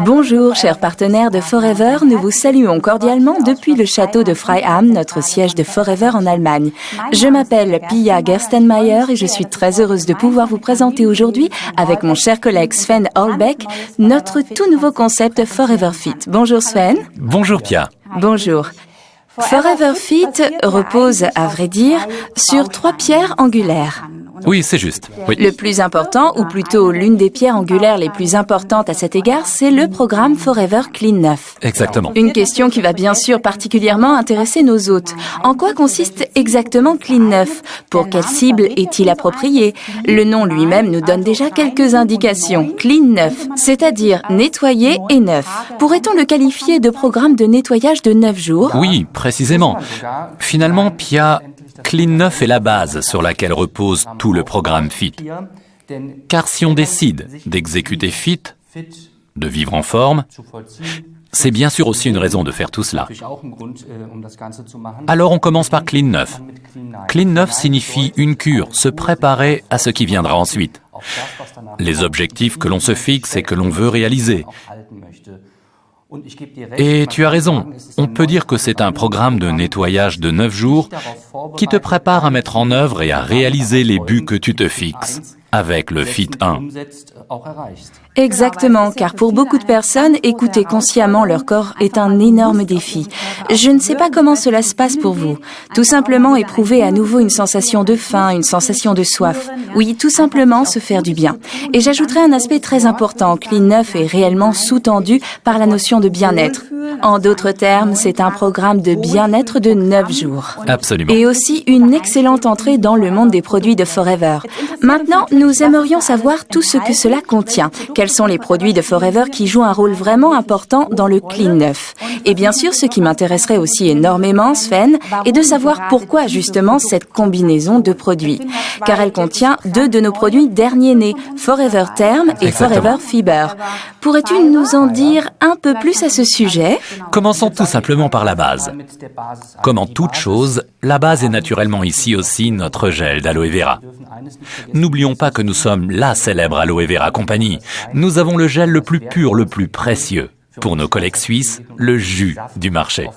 Bonjour, chers partenaires de Forever, nous vous saluons cordialement depuis le château de Freiham, notre siège de Forever en Allemagne. Je m'appelle Pia Gerstenmaier et je suis très heureuse de pouvoir vous présenter aujourd'hui, avec mon cher collègue Sven Holbeck, notre tout nouveau concept Forever Fit. Bonjour Sven. Bonjour Pia. Bonjour. Forever Fit repose, à vrai dire, sur 3 pierres angulaires. Oui, c'est juste. Oui. Le plus important, ou plutôt l'une des pierres angulaires les plus importantes à cet égard, c'est le programme Forever Clean 9. Exactement. Une question qui va bien sûr particulièrement intéresser nos hôtes. En quoi consiste exactement Clean 9 ? Pour quelle cible est-il approprié ? Le nom lui-même nous donne déjà quelques indications. Clean 9, c'est-à-dire nettoyé et neuf. Pourrait-on le qualifier de programme de nettoyage de 9 jours ? Oui, précisément. Finalement, Pia, Clean 9 est la base sur laquelle repose tout le programme FIT. Car si on décide d'exécuter FIT, de vivre en forme, c'est bien sûr aussi une raison de faire tout cela. Alors on commence par Clean 9. Clean 9 signifie une cure, se préparer à ce qui viendra ensuite. Les objectifs que l'on se fixe et que l'on veut réaliser. Et tu as raison, on peut dire que c'est un programme de nettoyage de 9 jours qui te prépare à mettre en œuvre et à réaliser les buts que tu te fixes avec le FIT 1. Exactement, car pour beaucoup de personnes, écouter consciemment leur corps est un énorme défi. Je ne sais pas comment cela se passe pour vous. Tout simplement éprouver à nouveau une sensation de faim, une sensation de soif. Oui, tout simplement se faire du bien. Et j'ajouterai un aspect très important. Clean 9 est réellement sous-tendu par la notion de bien-être. En d'autres termes, c'est un programme de bien-être de 9 jours. Absolument. Et aussi une excellente entrée dans le monde des produits de Forever. Maintenant, nous aimerions savoir tout ce que cela contient. Quels sont les produits de Forever qui jouent un rôle vraiment important dans le Clean 9. Et bien sûr, ce qui m'intéresserait aussi énormément, Sven, est de savoir pourquoi justement cette combinaison de produits. Car elle contient 2 de nos produits derniers nés, Forever Therm et Forever Fiber. Pourrais-tu nous en dire un peu plus à ce sujet ? Commençons tout simplement par la base. Comme en toute chose, la base est naturellement ici aussi notre gel d'aloe vera. N'oublions pas que nous sommes la célèbre Aloe Vera Company. Nous avons le gel le plus pur, le plus précieux. Pour nos collègues suisses, le jus du marché.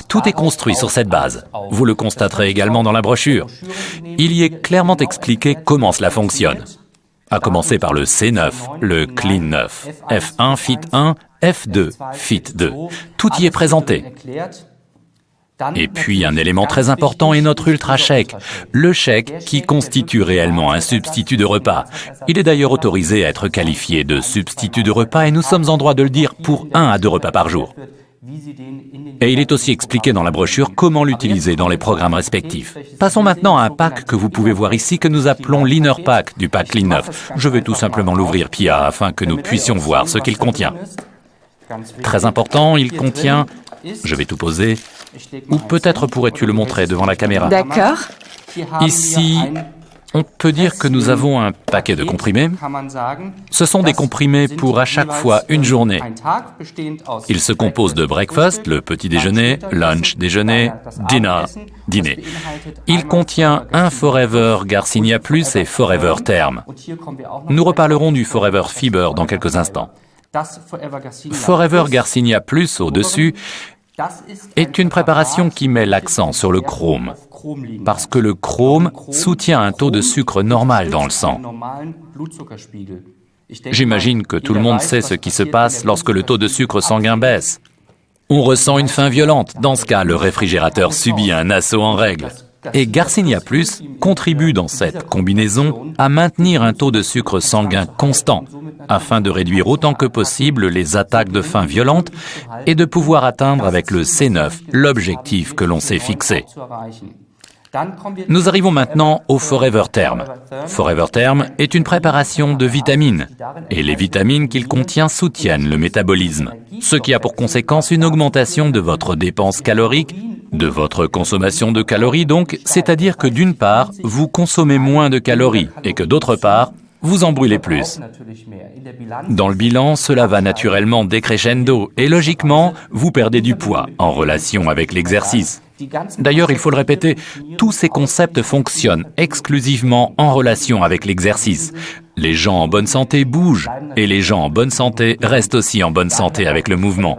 Tout est construit sur cette base. Vous le constaterez également dans la brochure. Il y est clairement expliqué comment cela fonctionne. À commencer par le C9, le Clean 9, F1 Fit 1, F2 Fit 2. Tout y est présenté. Et puis un élément très important est notre Ultra Shake, le shake qui constitue réellement un substitut de repas. Il est d'ailleurs autorisé à être qualifié de substitut de repas et nous sommes en droit de le dire pour 1 à 2 repas par jour. Et il est aussi expliqué dans la brochure comment l'utiliser dans les programmes respectifs. Passons maintenant à un pack que vous pouvez voir ici que nous appelons l'Inner Pack du pack Clean 9. Je vais tout simplement l'ouvrir, Pia, afin que nous puissions voir ce qu'il contient. Très important, il contient... Je vais tout poser. Ou peut-être pourrais-tu le montrer devant la caméra. D'accord. Ici, on peut dire que nous avons un paquet de comprimés. Ce sont des comprimés pour à chaque fois une journée. Ils se composent de breakfast, le petit déjeuner, lunch, déjeuner, dinner, dîner. Il contient un Forever Garcinia Plus et Forever Therm. Nous reparlerons du Forever Fiber dans quelques instants. Forever Garcinia Plus au-dessus est une préparation qui met l'accent sur le chrome, parce que le chrome soutient un taux de sucre normal dans le sang. J'imagine que tout le monde sait ce qui se passe lorsque le taux de sucre sanguin baisse. On ressent une faim violente. Dans ce cas, le réfrigérateur subit un assaut en règle. Et Garcinia Plus contribue dans cette combinaison à maintenir un taux de sucre sanguin constant, afin de réduire autant que possible les attaques de faim violentes et de pouvoir atteindre avec le C9 l'objectif que l'on s'est fixé. Nous arrivons maintenant au Forever Therm. Forever Therm est une préparation de vitamines, et les vitamines qu'il contient soutiennent le métabolisme, ce qui a pour conséquence une augmentation de votre dépense calorique, de votre consommation de calories donc, c'est-à-dire que d'une part, vous consommez moins de calories, et que d'autre part, vous en brûlez plus. Dans le bilan, cela va naturellement décrescendo, et logiquement, vous perdez du poids en relation avec l'exercice. D'ailleurs, il faut le répéter, tous ces concepts fonctionnent exclusivement en relation avec l'exercice. Les gens en bonne santé bougent et les gens en bonne santé restent aussi en bonne santé avec le mouvement.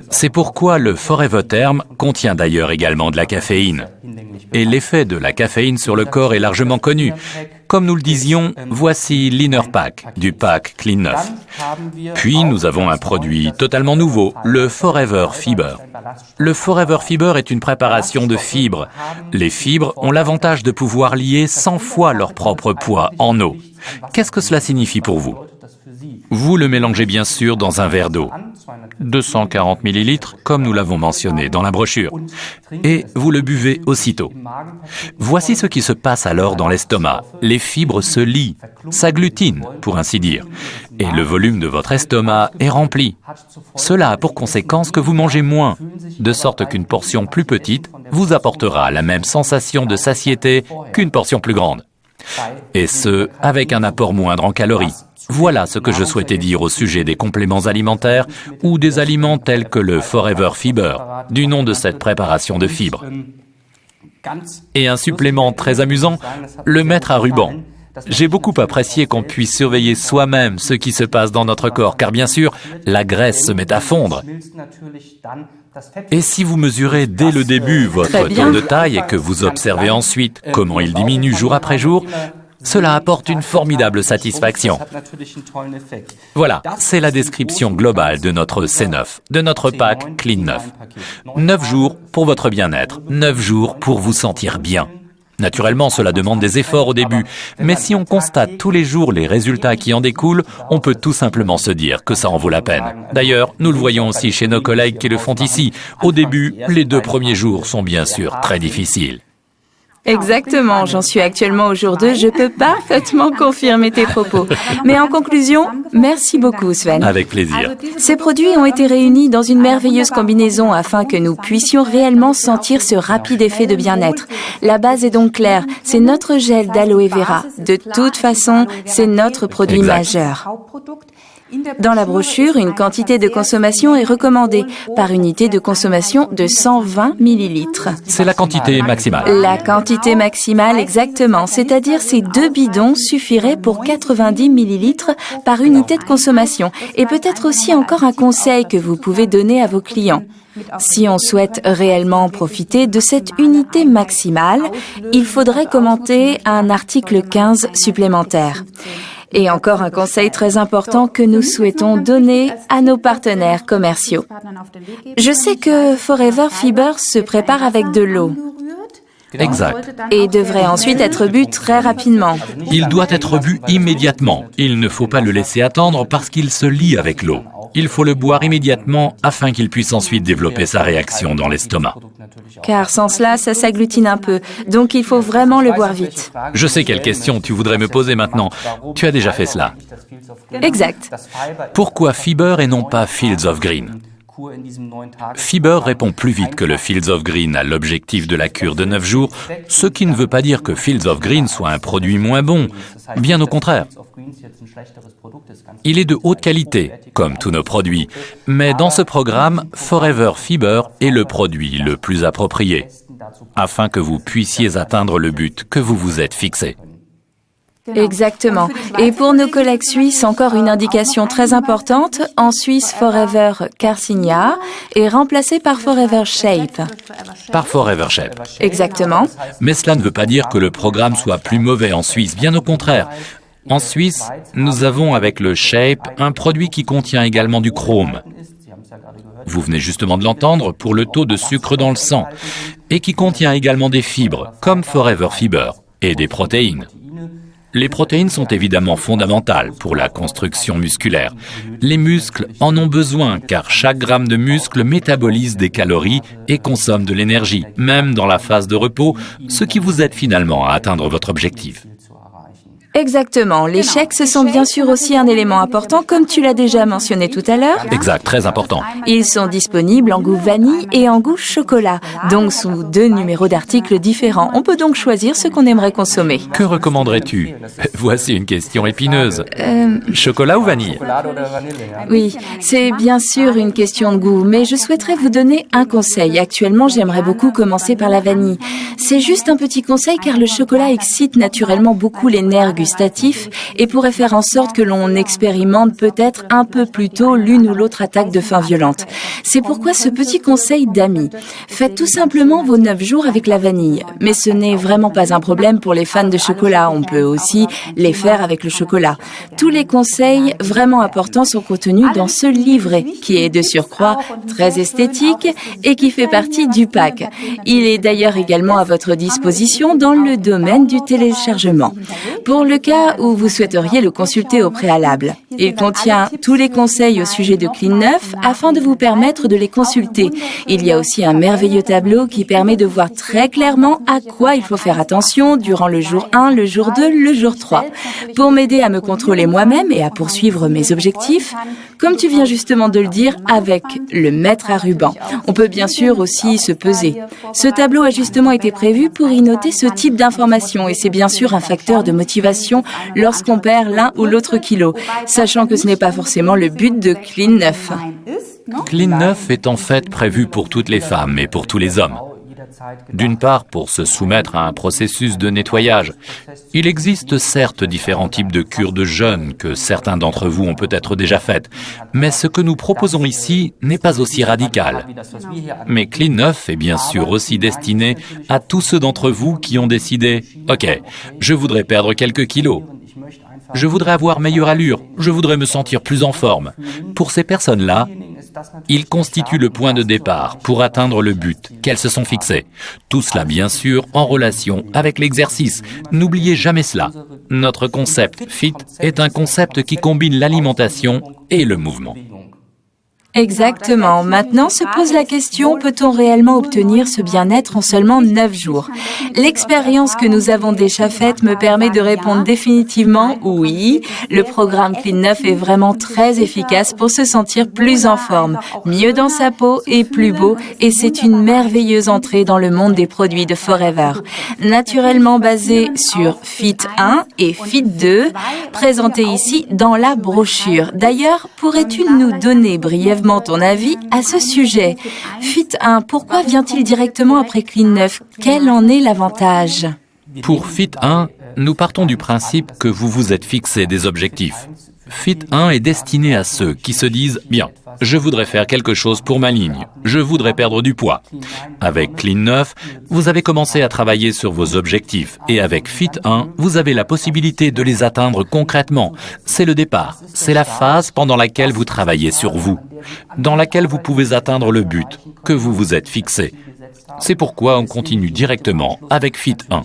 C'est pourquoi le Forever Term contient d'ailleurs également de la caféine. Et l'effet de la caféine sur le corps est largement connu. Comme nous le disions, voici l'Inner Pack du pack Clean 9. Puis nous avons un produit totalement nouveau, le Forever Fiber. Le Forever Fiber est une préparation de fibres. Les fibres ont l'avantage de pouvoir lier 100 fois leur propre poids en eau. Qu'est-ce que cela signifie pour vous? Vous le mélangez bien sûr dans un verre d'eau, 240 ml, comme nous l'avons mentionné dans la brochure, et vous le buvez aussitôt. Voici ce qui se passe alors dans l'estomac. Les fibres se lient, s'agglutinent, pour ainsi dire, et le volume de votre estomac est rempli. Cela a pour conséquence que vous mangez moins, de sorte qu'une portion plus petite vous apportera la même sensation de satiété qu'une portion plus grande. Et ce, avec un apport moindre en calories. Voilà ce que je souhaitais dire au sujet des compléments alimentaires ou des aliments tels que le Forever Fiber, du nom de cette préparation de fibres. Et un supplément très amusant, le mettre à ruban. J'ai beaucoup apprécié qu'on puisse surveiller soi-même ce qui se passe dans notre corps, car bien sûr, la graisse se met à fondre. Et si vous mesurez dès le début votre tour de taille et que vous observez ensuite comment il diminue jour après jour, cela apporte une formidable satisfaction. Voilà, c'est la description globale de notre C9, de notre pack Clean 9. 9 jours pour votre bien-être, 9 jours pour vous sentir bien. Naturellement, cela demande des efforts au début, mais si on constate tous les jours les résultats qui en découlent, on peut tout simplement se dire que ça en vaut la peine. D'ailleurs, nous le voyons aussi chez nos collègues qui le font ici. Au début, les 2 premiers jours sont bien sûr très difficiles. Exactement, j'en suis actuellement au jour 2, je peux parfaitement confirmer tes propos. Mais en conclusion, merci beaucoup Sven. Avec plaisir. Ces produits ont été réunis dans une merveilleuse combinaison afin que nous puissions réellement sentir ce rapide effet de bien-être. La base est donc claire, c'est notre gel d'aloe vera. De toute façon, c'est notre produit majeur. Dans la brochure, une quantité de consommation est recommandée par unité de consommation de 120 ml. C'est la quantité maximale. La quantité maximale, exactement. C'est-à-dire ces 2 bidons suffiraient pour 90 ml par unité de consommation. Et peut-être aussi encore un conseil que vous pouvez donner à vos clients. Si on souhaite réellement profiter de cette unité maximale, il faudrait commenter un article 15 supplémentaire. Et encore un conseil très important que nous souhaitons donner à nos partenaires commerciaux. Je sais que Forever Fiber se prépare avec de l'eau. Exact. Et devrait ensuite être bu très rapidement. Il doit être bu immédiatement. Il ne faut pas le laisser attendre parce qu'il se lie avec l'eau. Il faut le boire immédiatement afin qu'il puisse ensuite développer sa réaction dans l'estomac. Car sans cela, ça s'agglutine un peu. Donc il faut vraiment le boire vite. Je sais quelle question tu voudrais me poser maintenant. Tu as déjà fait cela. Exact. Pourquoi Fiber et non pas Fields of Green? Fiber répond plus vite que le Fields of Green à l'objectif de la cure de 9 jours, ce qui ne veut pas dire que Fields of Green soit un produit moins bon, bien au contraire. Il est de haute qualité, comme tous nos produits, mais dans ce programme, Forever Fiber est le produit le plus approprié, afin que vous puissiez atteindre le but que vous vous êtes fixé. Exactement. Et pour nos collègues suisses, encore une indication très importante. En Suisse, Forever Carcinia est remplacé par Forever Shape. Par Forever Shape. Exactement. Mais cela ne veut pas dire que le programme soit plus mauvais en Suisse, bien au contraire. En Suisse, nous avons avec le Shape un produit qui contient également du chrome. Vous venez justement de l'entendre pour le taux de sucre dans le sang et qui contient également des fibres, comme Forever Fiber, et des protéines. Les protéines sont évidemment fondamentales pour la construction musculaire. Les muscles en ont besoin car chaque gramme de muscle métabolise des calories et consomme de l'énergie, même dans la phase de repos, ce qui vous aide finalement à atteindre votre objectif. Exactement. Les shakes sont bien sûr aussi un élément important, comme tu l'as déjà mentionné tout à l'heure. Exact, très important. Ils sont disponibles en goût vanille et en goût chocolat, donc sous 2 numéros d'articles différents. On peut donc choisir ce qu'on aimerait consommer. Que recommanderais-tu? Voici une question épineuse. Chocolat ou vanille? Oui, c'est bien sûr une question de goût, mais je souhaiterais vous donner un conseil. Actuellement, j'aimerais beaucoup commencer par la vanille. C'est juste un petit conseil car le chocolat excite naturellement beaucoup les nerfs gustatifs. gustatif et pourrait faire en sorte que l'on expérimente peut-être un peu plus tôt l'une ou l'autre attaque de faim violente. C'est pourquoi ce petit conseil d'amis. Faites tout simplement vos 9 jours avec la vanille. Mais ce n'est vraiment pas un problème pour les fans de chocolat. On peut aussi les faire avec le chocolat. Tous les conseils vraiment importants sont contenus dans ce livret, qui est de surcroît très esthétique et qui fait partie du pack. Il est d'ailleurs également à votre disposition dans le domaine du téléchargement, pour le cas où vous souhaiteriez le consulter au préalable. Il contient tous les conseils au sujet de Clean 9 afin de vous permettre de les consulter. Il y a aussi un merveilleux tableau qui permet de voir très clairement à quoi il faut faire attention durant le jour 1, le jour 2, le jour 3. Pour m'aider à me contrôler moi-même et à poursuivre mes objectifs, comme tu viens justement de le dire, avec le mètre à ruban. On peut bien sûr aussi se peser. Ce tableau a justement été prévu pour y noter ce type d'informations et c'est bien sûr un facteur de motivation lorsqu'on perd l'un ou l'autre kilo, sachant que ce n'est pas forcément le but de Clean 9. Clean 9 est en fait prévu pour toutes les femmes et pour tous les hommes. D'une part, pour se soumettre à un processus de nettoyage. Il existe certes différents types de cures de jeûne que certains d'entre vous ont peut-être déjà faites, mais ce que nous proposons ici n'est pas aussi radical. Mais Clean 9 est bien sûr aussi destiné à tous ceux d'entre vous qui ont décidé « Ok, je voudrais perdre quelques kilos. Je voudrais avoir meilleure allure, je voudrais me sentir plus en forme. » Pour ces personnes-là, il constitue le point de départ pour atteindre le but qu'elles se sont fixées. Tout cela, bien sûr, en relation avec l'exercice. N'oubliez jamais cela. Notre concept FIT est un concept qui combine l'alimentation et le mouvement. Exactement. Maintenant se pose la question, peut-on réellement obtenir ce bien-être en seulement 9 jours? L'expérience que nous avons déjà faite me permet de répondre définitivement oui. Le programme Clean 9 est vraiment très efficace pour se sentir plus en forme, mieux dans sa peau et plus beau, et c'est une merveilleuse entrée dans le monde des produits de Forever. Naturellement basé sur Fit 1 et Fit 2, présentés ici dans la brochure. D'ailleurs, pourrais-tu nous donner brièvement ton avis à ce sujet? Fit 1, pourquoi vient-il directement après Clean 9? Quel en est l'avantage? Pour Fit 1, nous partons du principe que vous vous êtes fixé des objectifs. Fit 1 est destiné à ceux qui se disent « Bien, je voudrais faire quelque chose pour ma ligne, je voudrais perdre du poids ». Avec Clean 9, vous avez commencé à travailler sur vos objectifs et avec Fit 1, vous avez la possibilité de les atteindre concrètement. C'est le départ, c'est la phase pendant laquelle vous travaillez sur vous, dans laquelle vous pouvez atteindre le but que vous vous êtes fixé. C'est pourquoi on continue directement avec Fit 1.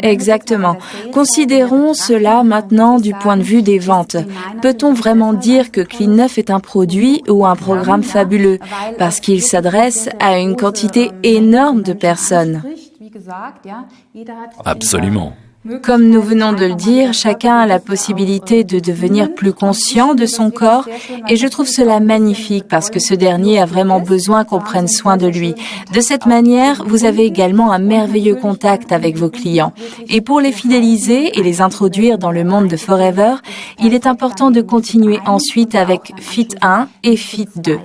Exactement. Considérons cela maintenant du point de vue des ventes. Peut-on vraiment dire que Clean 9 est un produit ou un programme fabuleux parce qu'il s'adresse à une quantité énorme de personnes? Absolument. Comme nous venons de le dire, chacun a la possibilité de devenir plus conscient de son corps et je trouve cela magnifique parce que ce dernier a vraiment besoin qu'on prenne soin de lui. De cette manière, vous avez également un merveilleux contact avec vos clients. Et pour les fidéliser et les introduire dans le monde de Forever, il est important de continuer ensuite avec Fit 1 et Fit 2.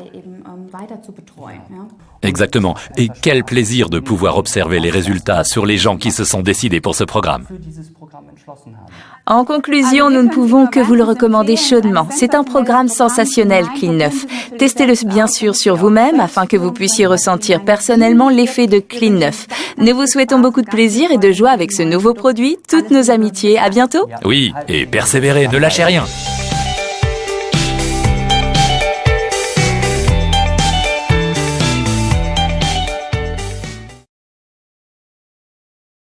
Exactement. Et quel plaisir de pouvoir observer les résultats sur les gens qui se sont décidés pour ce programme. En conclusion, nous ne pouvons que vous le recommander chaudement. C'est un programme sensationnel, Clean 9. Testez-le bien sûr sur vous-même afin que vous puissiez ressentir personnellement l'effet de Clean 9. Nous vous souhaitons beaucoup de plaisir et de joie avec ce nouveau produit. Toutes nos amitiés. À bientôt. Oui, et persévérez, ne lâchez rien.